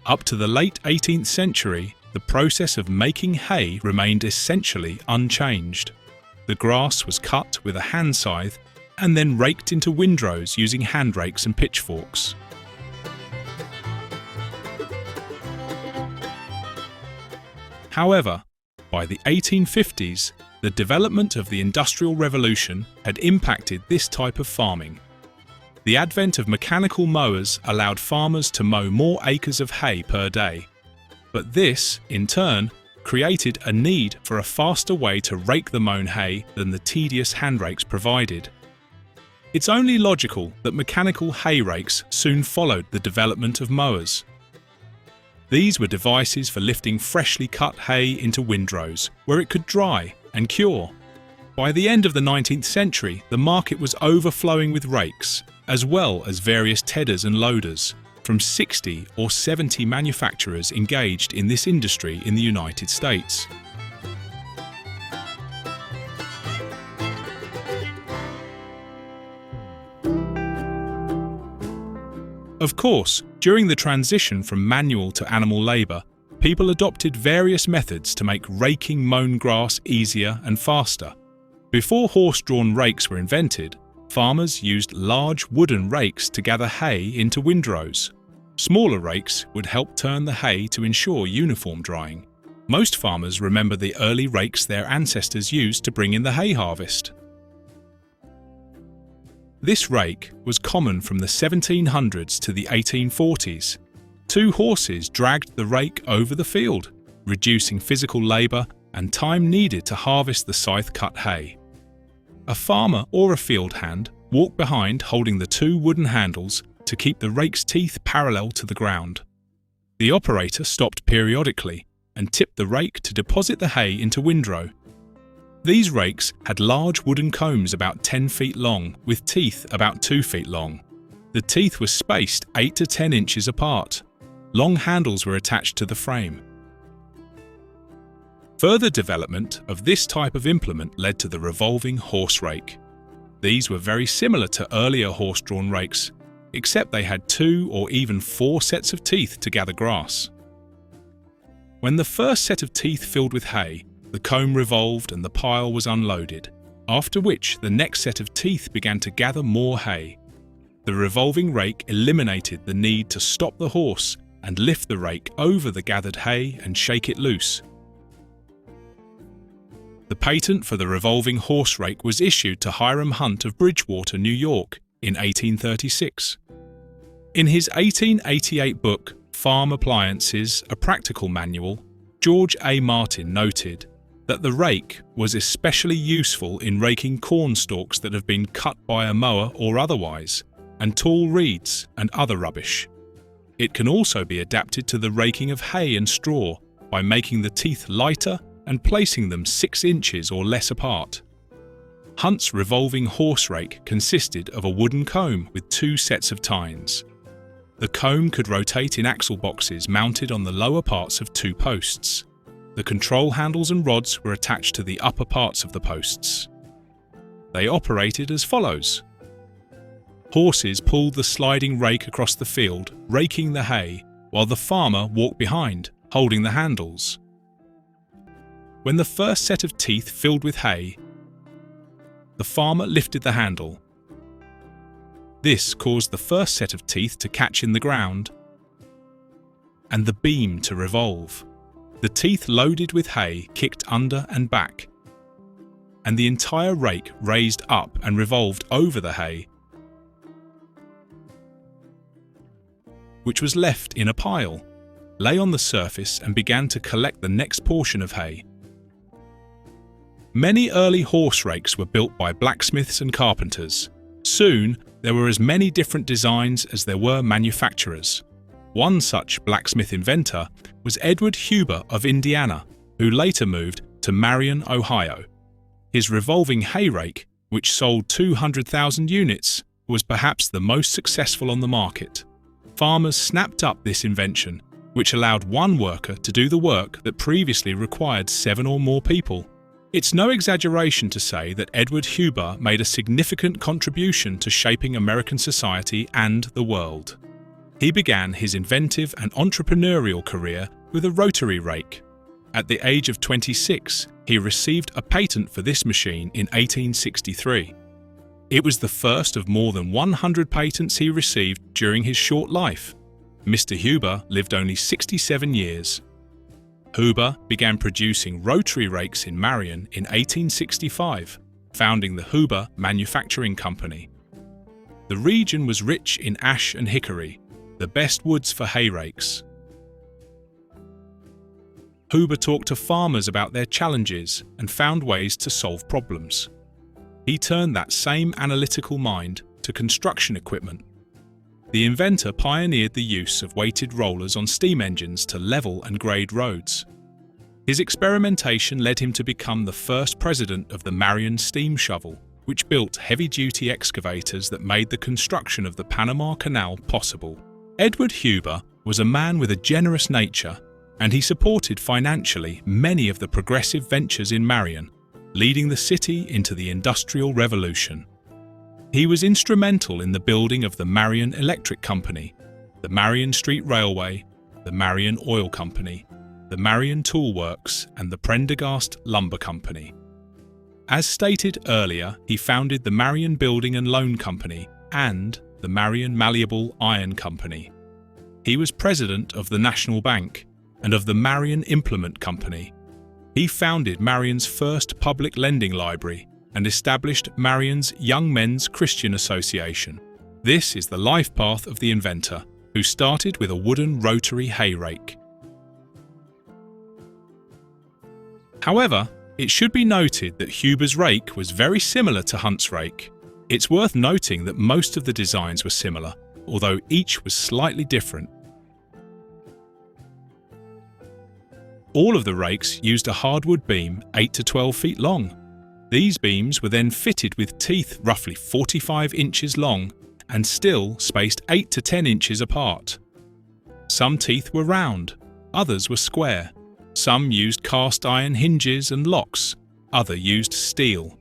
Up to the late 18th century, the process of making hay remained essentially unchanged. The grass was cut with a hand scythe and then raked into windrows using hand rakes and pitchforks. However, by the 1850s, the development of the Industrial Revolution had impacted this type of farming. The advent of mechanical mowers allowed farmers to mow more acres of hay per day. But this, in turn, created a need for a faster way to rake the mown hay than the tedious hand rakes provided. It's only logical that mechanical hay rakes soon followed the development of mowers. These were devices for lifting freshly cut hay into windrows, where it could dry and cure. By the end of the 19th century, the market was overflowing with rakes, as well as various tedders and loaders, from 60 or 70 manufacturers engaged in this industry in the United States. Of course, during the transition from manual to animal labour, people adopted various methods to make raking mown grass easier and faster. Before horse-drawn rakes were invented, farmers used large wooden rakes to gather hay into windrows. Smaller rakes would help turn the hay to ensure uniform drying. Most farmers remember the early rakes their ancestors used to bring in the hay harvest. This rake was common from the 1700s to the 1840s. Two horses dragged the rake over the field, reducing physical labour and time needed to harvest the scythe-cut hay. A farmer or a field hand walked behind holding the two wooden handles to keep the rake's teeth parallel to the ground. The operator stopped periodically and tipped the rake to deposit the hay into windrow. These rakes had large wooden combs about 10 feet long with teeth about 2 feet long. The teeth were spaced 8 to 10 inches apart. Long handles were attached to the frame. Further development of this type of implement led to the revolving horse rake. These were very similar to earlier horse-drawn rakes, except they had 2 or even 4 sets of teeth to gather grass. When the first set of teeth filled with hay, the comb revolved and the pile was unloaded, after which the next set of teeth began to gather more hay. The revolving rake eliminated the need to stop the horse and lift the rake over the gathered hay and shake it loose. The patent for the revolving horse rake was issued to Hiram Hunt of Bridgewater, New York, in 1836. In his 1888 book, Farm Appliances, A Practical Manual, George A. Martin noted that the rake was especially useful in raking corn stalks that have been cut by a mower or otherwise, and tall reeds and other rubbish. It can also be adapted to the raking of hay and straw by making the teeth lighter and placing them 6 inches or less apart. Hunt's revolving horse rake consisted of a wooden comb with 2 sets of tines. The comb could rotate in axle boxes mounted on the lower parts of 2 posts. The control handles and rods were attached to the upper parts of the posts. They operated as follows. Horses pulled the sliding rake across the field, raking the hay, while the farmer walked behind, holding the handles. When the first set of teeth filled with hay, the farmer lifted the handle. This caused the first set of teeth to catch in the ground and the beam to revolve. The teeth loaded with hay kicked under and back, and the entire rake raised up and revolved over the hay, which was left in a pile, lay on the surface and began to collect the next portion of hay. Many early horse rakes were built by blacksmiths and carpenters. Soon, there were as many different designs as there were manufacturers. One such blacksmith inventor was Edward Huber of Indiana, who later moved to Marion, Ohio. His revolving hay rake, which sold 200,000 units, was perhaps the most successful on the market. Farmers snapped up this invention, which allowed one worker to do the work that previously required 7 or more people. It's no exaggeration to say that Edward Huber made a significant contribution to shaping American society and the world. He began his inventive and entrepreneurial career with a rotary rake. At the age of 26, he received a patent for this machine in 1863. It was the first of more than 100 patents he received during his short life. Mr. Huber lived only 67 years. Huber began producing rotary rakes in Marion in 1865, founding the Huber Manufacturing Company. The region was rich in ash and hickory, the best woods for hay rakes. Huber talked to farmers about their challenges and found ways to solve problems. He turned that same analytical mind to construction equipment. The inventor pioneered the use of weighted rollers on steam engines to level and grade roads. His experimentation led him to become the first president of the Marion Steam Shovel, which built heavy-duty excavators that made the construction of the Panama Canal possible. Edward Huber was a man with a generous nature, and he supported financially many of the progressive ventures in Marion, leading the city into the Industrial Revolution. He was instrumental in the building of the Marion Electric Company, the Marion Street Railway, the Marion Oil Company, the Marion Tool Works, and the Prendergast Lumber Company. As stated earlier, he founded the Marion Building and Loan Company and the Marion Malleable Iron Company. He was president of the National Bank and of the Marion Implement Company. He founded Marion's first public lending library and established Marion's Young Men's Christian Association. This is the life path of the inventor, who started with a wooden rotary hay rake. However, it should be noted that Huber's rake was very similar to Hunt's rake. It's worth noting that most of the designs were similar, although each was slightly different. All of the rakes used a hardwood beam 8 to 12 feet long. These beams were then fitted with teeth roughly 45 inches long and still spaced 8 to 10 inches apart. Some teeth were round, others were square. Some used cast iron hinges and locks, others used steel.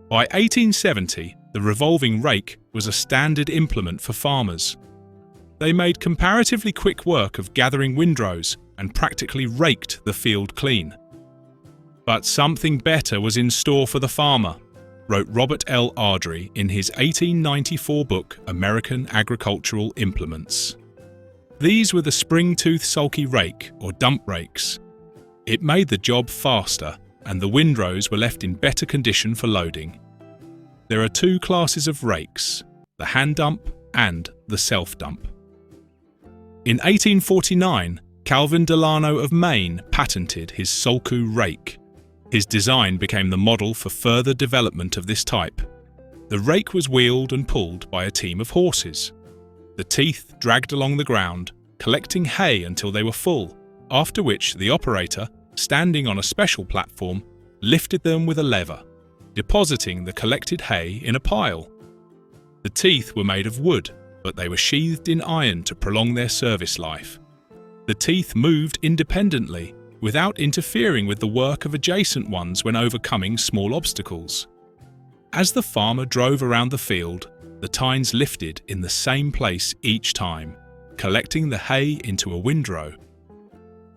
By 1870, the revolving rake was a standard implement for farmers. They made comparatively quick work of gathering windrows and practically raked the field clean. But something better was in store for the farmer, wrote Robert L. ARDREY in his 1894 book American Agricultural Implements. These were the spring-tooth sulky rake or dump rakes. It made the job faster, and the windrows were left in better condition for loading. There are two classes of rakes, the hand dump and the self dump. In 1849, Calvin Delano of Maine patented his Sulky rake. His design became the model for further development of this type. The rake was wheeled and pulled by a team of horses. The teeth dragged along the ground, collecting hay until they were full, after which the operator, standing on a special platform, lifted them with a lever, depositing the collected hay in a pile. The teeth were made of wood, but they were sheathed in iron to prolong their service life. The teeth moved independently, without interfering with the work of adjacent ones when overcoming small obstacles. As the farmer drove around the field, the tines lifted in the same place each time, collecting the hay into a windrow.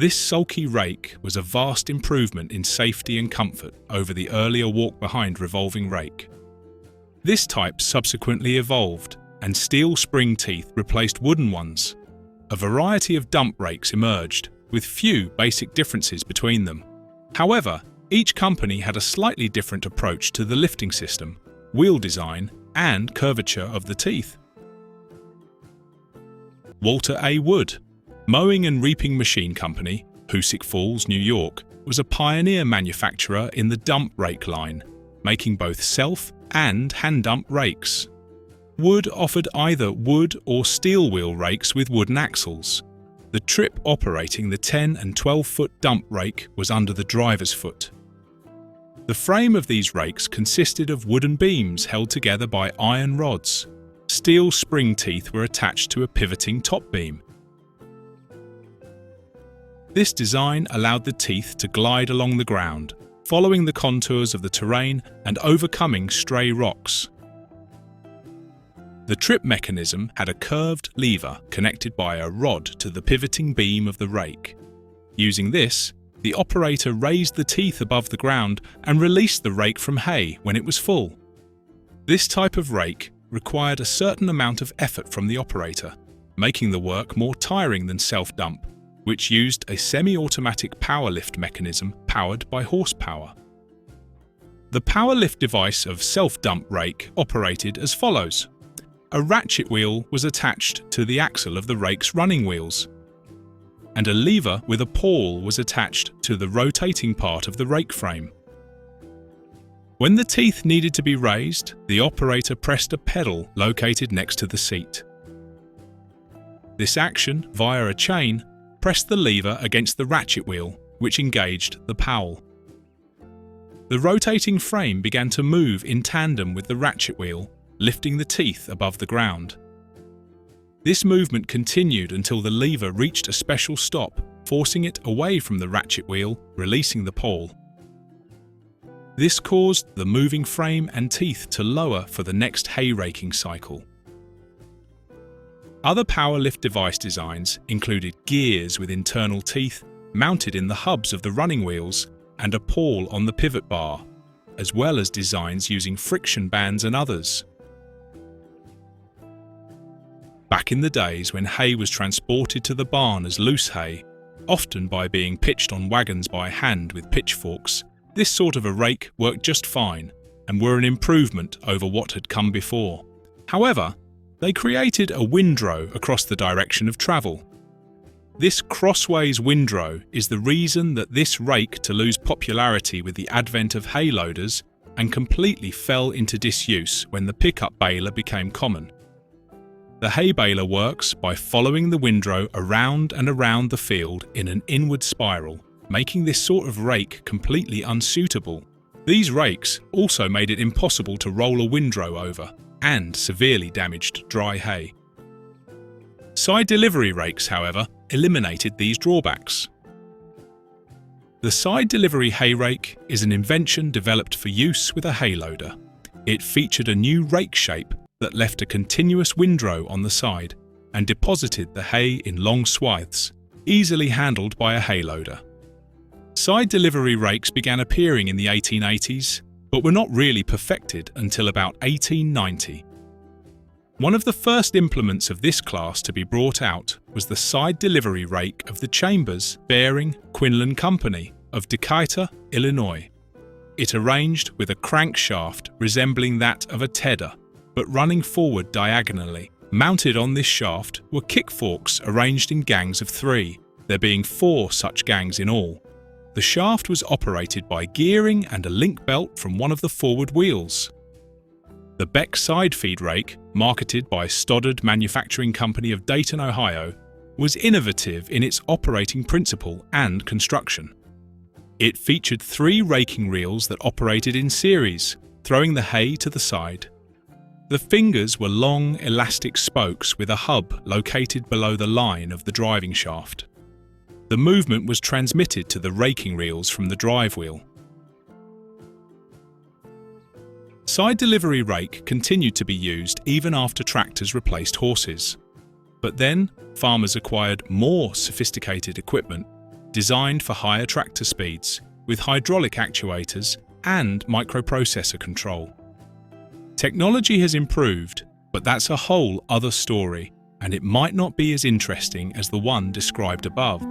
This sulky rake was a vast improvement in safety and comfort over the earlier walk-behind revolving rake. This type subsequently evolved, and steel spring teeth replaced wooden ones. A variety of dump rakes emerged, with few basic differences between them. However, each company had a slightly different approach to the lifting system, wheel design, and curvature of the teeth. Walter A. Wood, Mowing and Reaping Machine Company, Hoosick Falls, New York, was a pioneer manufacturer in the dump rake line, making both self- and hand-dump rakes. Wood offered either wood or steel wheel rakes with wooden axles. The trip operating the 10 and 12-foot dump rake was under the driver's foot. The frame of these rakes consisted of wooden beams held together by iron rods. Steel spring teeth were attached to a pivoting top beam. This design allowed the teeth to glide along the ground, following the contours of the terrain and overcoming stray rocks. The trip mechanism had a curved lever connected by a rod to the pivoting beam of the rake. Using this, the operator raised the teeth above the ground and released the rake from hay when it was full. This type of rake required a certain amount of effort from the operator, making the work more tiring than self-dump, which used a semi-automatic power lift mechanism powered by horsepower. The power lift device of self-dump rake operated as follows. A ratchet wheel was attached to the axle of the rake's running wheels, and a lever with a pawl was attached to the rotating part of the rake frame. When the teeth needed to be raised, the operator pressed a pedal located next to the seat. This action, via a chain, pressed the lever against the ratchet wheel, which engaged the pawl. The rotating frame began to move in tandem with the ratchet wheel, lifting the teeth above the ground. This movement continued until the lever reached a special stop, forcing it away from the ratchet wheel, releasing the pawl. This caused the moving frame and teeth to lower for the next hay raking cycle. Other power lift device designs included gears with internal teeth mounted in the hubs of the running wheels and a pawl on the pivot bar, as well as designs using friction bands and others. Back in the days when hay was transported to the barn as loose hay, often by being pitched on wagons by hand with pitchforks, this sort of a rake worked just fine and were an improvement over what had come before. However, they created a windrow across the direction of travel. This crossways windrow is the reason that this rake to lose popularity with the advent of hay loaders and completely fell into disuse when the pickup baler became common. The hay baler works by following the windrow around and around the field in an inward spiral, making this sort of rake completely unsuitable. These rakes also made it impossible to roll a windrow over and severely damaged dry hay. Side delivery rakes, however, eliminated these drawbacks. The side delivery hay rake is an invention developed for use with a hay loader. It featured a new rake shape that left a continuous windrow on the side and deposited the hay in long swaths, easily handled by a hay loader. Side delivery rakes began appearing in the 1880s, but were not really perfected until about 1890. One of the first implements of this class to be brought out was the side delivery rake of the Chambers, Bearing, Quinlan Company of Decatur, Illinois. It arranged with a crankshaft resembling that of a tedder, but running forward diagonally. Mounted on this shaft were kick forks arranged in gangs of 3, there being 4 such gangs in all. The shaft was operated by gearing and a link belt from one of the forward wheels. The Beck side feed rake, marketed by Stoddard Manufacturing Company of Dayton, Ohio, was innovative in its operating principle and construction. It featured 3 raking reels that operated in series, throwing the hay to the side. The fingers were long, elastic spokes with a hub located below the line of the driving shaft. The movement was transmitted to the raking reels from the drive wheel. Side delivery rake continued to be used even after tractors replaced horses. But then, farmers acquired more sophisticated equipment designed for higher tractor speeds, with hydraulic actuators and microprocessor control. Technology has improved, but that's a whole other story, and it might not be as interesting as the one described above.